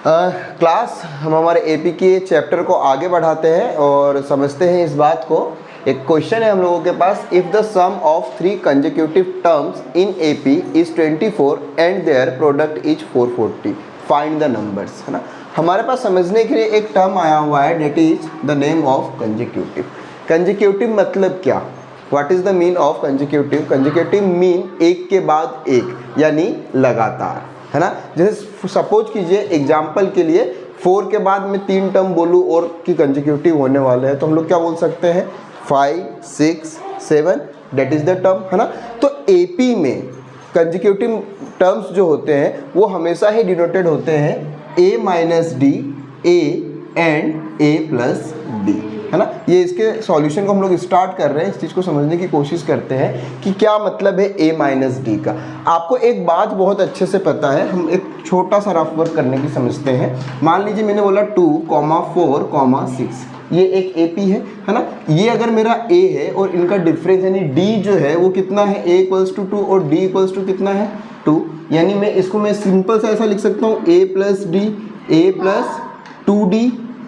Class हम हमारे AP के चैप्टर को आगे बढ़ाते हैं और समझते हैं इस बात को। एक क्वेश्चन है हम लोगों के पास, if the sum of 3 consecutive terms in AP is 24 and their product is 440 find the numbers, है ना। हमारे पास समझने के लिए एक टर्म आया हुआ है, that is the name of consecutive. Consecutive मतलब क्या, what is the mean of consecutive? Consecutive mean एक के बाद एक, यानी लगातार, है ना। जैसे सपोज कीजिए एग्जाम्पल के लिए 4 के बाद मैं 3 टर्म बोलूँ और कि कंसेक्यूटिव होने वाले हैं, तो हम लोग क्या बोल सकते हैं, 5, 6, 7, डेट इज द टर्म, है ना। तो एपी में कंसेक्यूटिव टर्म्स जो होते हैं वो हमेशा ही डिनोटेड होते हैं a minus D, a and a plus D, है ना। ये इसके सॉल्यूशन को हम लोग स्टार्ट कर रहे हैं, इस चीज़ को समझने की कोशिश करते हैं कि क्या मतलब है a माइनस डी का। आपको एक बात बहुत अच्छे से पता है, हम एक छोटा सा रफ वर्क करने की समझते हैं। मान लीजिए मैंने बोला 2, 4, 6, ये एक AP है ना। ये अगर मेरा A है और इनका डिफरेंस यानी D जो है वो कितना है, A इक्वल्स टू 2 और D इक्वल्स टू कितना है 2, यानी मैं इसको मैं सिंपल सा ऐसा लिख सकता हूँ A plus D, A plus 2D,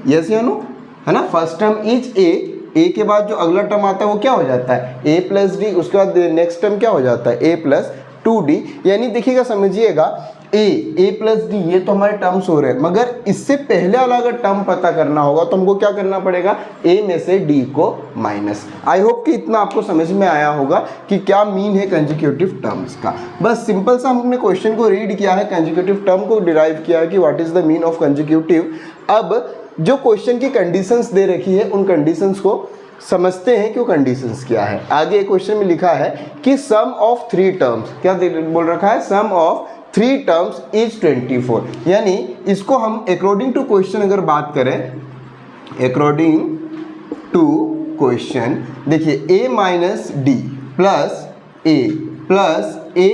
yes या नो, है ना। फर्स्ट टर्म इज A के बाद जो अगला टर्म आता है वो क्या हो जाता है A प्लस डी, उसके बाद नेक्स्ट टर्म क्या हो जाता है A प्लस 2D। यानी देखिएगा, समझिएगा A प्लस डी ये तो हमारे टर्म्स हो रहे हैं, मगर इससे पहले वाला अगर टर्म पता करना होगा तो हमको क्या करना पड़ेगा, A में से D को माइनस। आई होप कि इतना आपको समझ में आया होगा कि क्या मीन है कंसेक्यूटिव टर्म्स का। बस सिंपल सा हमने क्वेश्चन को रीड किया है, कंसेक्यूटिव टर्म को डिराइव किया है कि what is the mean of consecutive. अब जो क्वेश्चन की कंडीशंस दे रखी है उन कंडीशंस को समझते हैं कि वो कंडीशंस क्या है। आगे एक क्वेश्चन में लिखा है कि सम ऑफ 3 टर्म्स, क्या बोल रखा है, सम ऑफ 3 टर्म्स इज 24, यानी इसको हम अकॉर्डिंग टू क्वेश्चन अगर बात करें, अकॉर्डिंग टू क्वेश्चन देखिए a minus D plus a plus a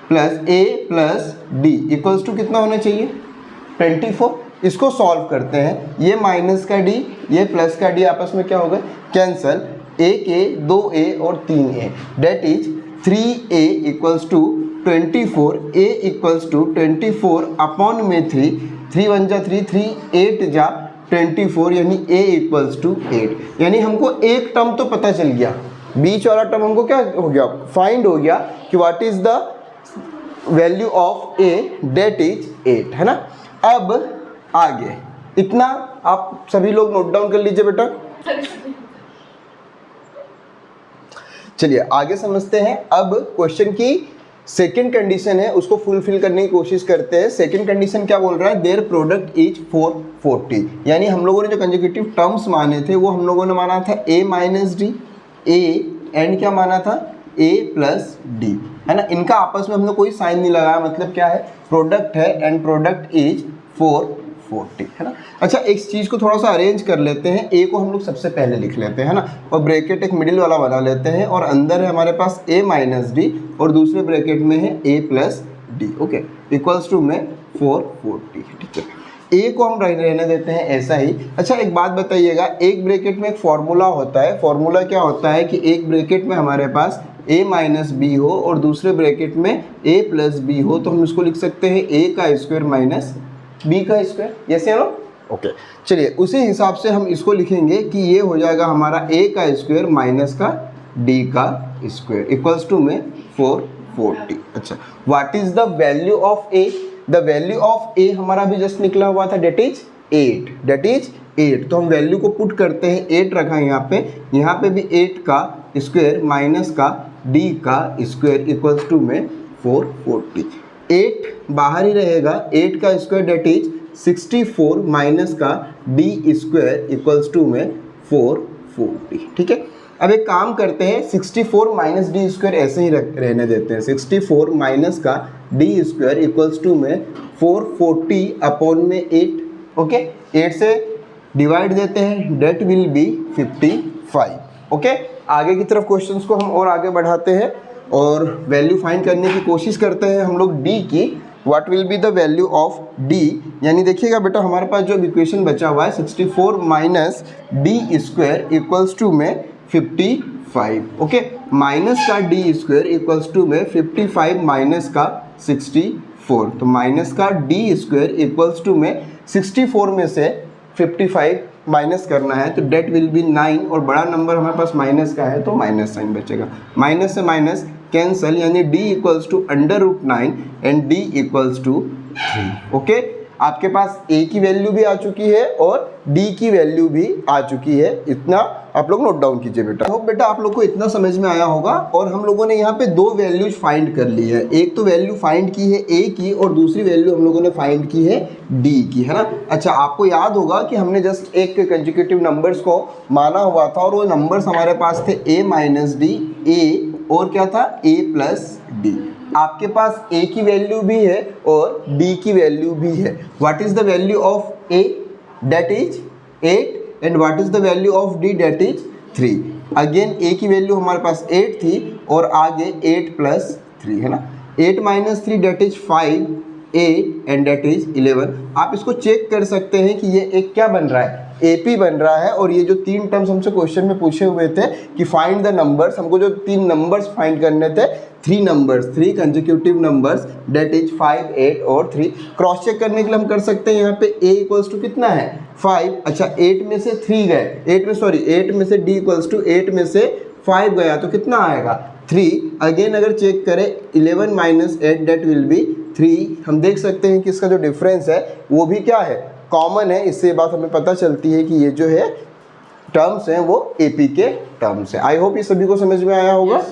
plus a plus D equals to कितना होना चाहिए 24। इसको सॉल्व करते हैं, ये माइनस का d ये प्लस का d आपस में क्या होगा, कैंसल, 1a 2a और 3a, that is 3a equals to 24, a equals to 24 upon में 3, 3 1 जा 3, 3 8 जा 24, यानी a इक्वल्स टू 8। यानी हमको एक टर्म तो पता चल गया, बीच वाला टर्म हमको क्या हो गया, फाइंड हो गया कि what is the value of a, that is 8, है ना। अब आगे इतना आप सभी लोग नोट डाउन कर लीजिए बेटा। चलिए आगे समझते हैं। अब क्वेश्चन की सेकेंड कंडीशन है, उसको फुलफिल करने की कोशिश करते हैं। सेकेंड कंडीशन क्या बोल रहा है, देयर प्रोडक्ट इज 440, यानी हम लोगों ने जो कंसेक्यूटिव टर्म्स माने थे वो हम लोगों ने माना था a minus D, a and क्या माना था a प्लस डी, है ना। इनका आपस में हमने कोई साइन नहीं लगाया, मतलब क्या है, प्रोडक्ट है एंड प्रोडक्ट इज 440, है ना। अच्छा एक चीज़ को थोड़ा सा अरेंज कर लेते हैं, a को हम लोग सबसे पहले लिख लेते हैं, है ना, और ब्रैकेट एक मिडिल वाला बना लेते हैं, और अंदर है हमारे पास a माइनस डी और दूसरे ब्रैकेट में है a plus D, okay, equals to में 440, ठीक है। a को हम रहने देते हैं ऐसा ही। अच्छा एक बात बताइएगा, एक ब्रैकेट में एक फॉर्मूला होता है, फॉर्मूला क्या होता है कि एक ब्रैकेट में हमारे पास a माइनस बी हो और दूसरे ब्रैकेट में a प्लस बी हो, तो हम इसको लिख सकते हैं a का स्क्वायर माइनस b का स्क्वायर, यस या नो, ओके। चलिए उसी हिसाब से हम इसको लिखेंगे कि ये हो जाएगा हमारा a का स्क्वायर माइनस का d का स्क्वायर इक्वल्स टू में 440। अच्छा what is the value of a, the value of a हमारा भी जस्ट निकला हुआ था, डेट इज 8, डेट इज 8। तो हम वैल्यू को पुट करते हैं, 8 रखा है यहाँ पे भी 8 का स्क्वायर माइनस का d का स्क्वायर इक्वल्स टू में 440। 8 बाहर ही रहेगा, 8 का स्क्वायर डेट इज 64 माइनस का d स्क्वायर इक्वल्स टू में 440, ठीक है। अब एक काम करते हैं, 64 माइनस डी स्क्वायर ऐसे ही रहने देते हैं, 64 माइनस का d स्क्वायर इक्वल्स टू में 440 अपॉन में 8, ओके, 8 से डिवाइड देते हैं, डेट विल बी 55, ओके। आगे की तरफ क्वेश्चंस को हम और आगे बढ़ाते हैं और वैल्यू फाइंड करने की कोशिश करते हैं हम लोग d की। What will be the value of d, यानी देखिएगा बेटा हमारे पास जो इक्वेशन बचा हुआ है 64 minus D square equals to में 55, ओके, माइनस का d स्क्वायर इक्वल्स टू में 55 माइनस का 64, 4, तो माइनस का डी स्क्वायर इक्वल्स टू में 64 में से 55 माइनस करना है, तो डेट विल बी 9, और बड़ा नंबर हमारे पास माइनस का है तो माइनस साइन बचेगा, माइनस से माइनस कैंसल, यानी d equals to √9 and d equals to 3। Okay, आपके पास a की वैल्यू भी आ चुकी है और d की वैल्यू भी आ चुकी है, इतना आप लोग नोट डाउन कीजिए बेटा। होप बेटा आप लोग को इतना समझ में आया होगा। और हम लोगों ने यहाँ पे दो वैल्यूज फाइंड कर ली है, एक तो वैल्यू फाइंड की है a की और दूसरी वैल्यू हम लोगों ने फाइंड की है d की, है ना। अच्छा, आपको याद होगा कि हमने जस्ट एक कंसेक्यूटिव नंबर्स को माना हुआ था और वो नंबर्स हमारे पास थे a माइनस डी, a और क्या था a प्लस डी। आपके पास a की वैल्यू भी है और d की वैल्यू भी है। What is the value of a? That is 8 and what is the value of d? That is 3। Again a की वैल्यू हमारे पास 8 थी और आगे 8 प्लस 3, है ना। 8 minus 3 that is 5, 8 and that is 11। आप इसको चेक कर सकते हैं कि ये एक क्या बन रहा है, AP बन रहा है। और ये जो तीन टर्म्स हमसे क्वेश्चन में पूछे हुए थे कि फाइंड द नंबर्स, हमको जो तीन नंबर्स फाइंड करने थे, 3 numbers, 3 consecutive numbers, that is 5, 8 और 3। क्रॉस चेक करने के लिए हम कर सकते हैं, यहाँ पे a इक्वल्स टू कितना है 5, अच्छा 8 में से 3 गए, 8 में से d इक्वल्स टू 8 में से 5 गया तो कितना आएगा 3। अगेन अगर चेक करें 11 माइनस 8 दैट विल बी 3। हम देख सकते हैं कि इसका जो डिफरेंस है वो भी क्या है, कॉमन है। इससे ये बात हमें पता चलती है कि ये जो है टर्म्स हैं वो AP के टर्म्स हैं। आई होप ये सभी को समझ में आया होगा।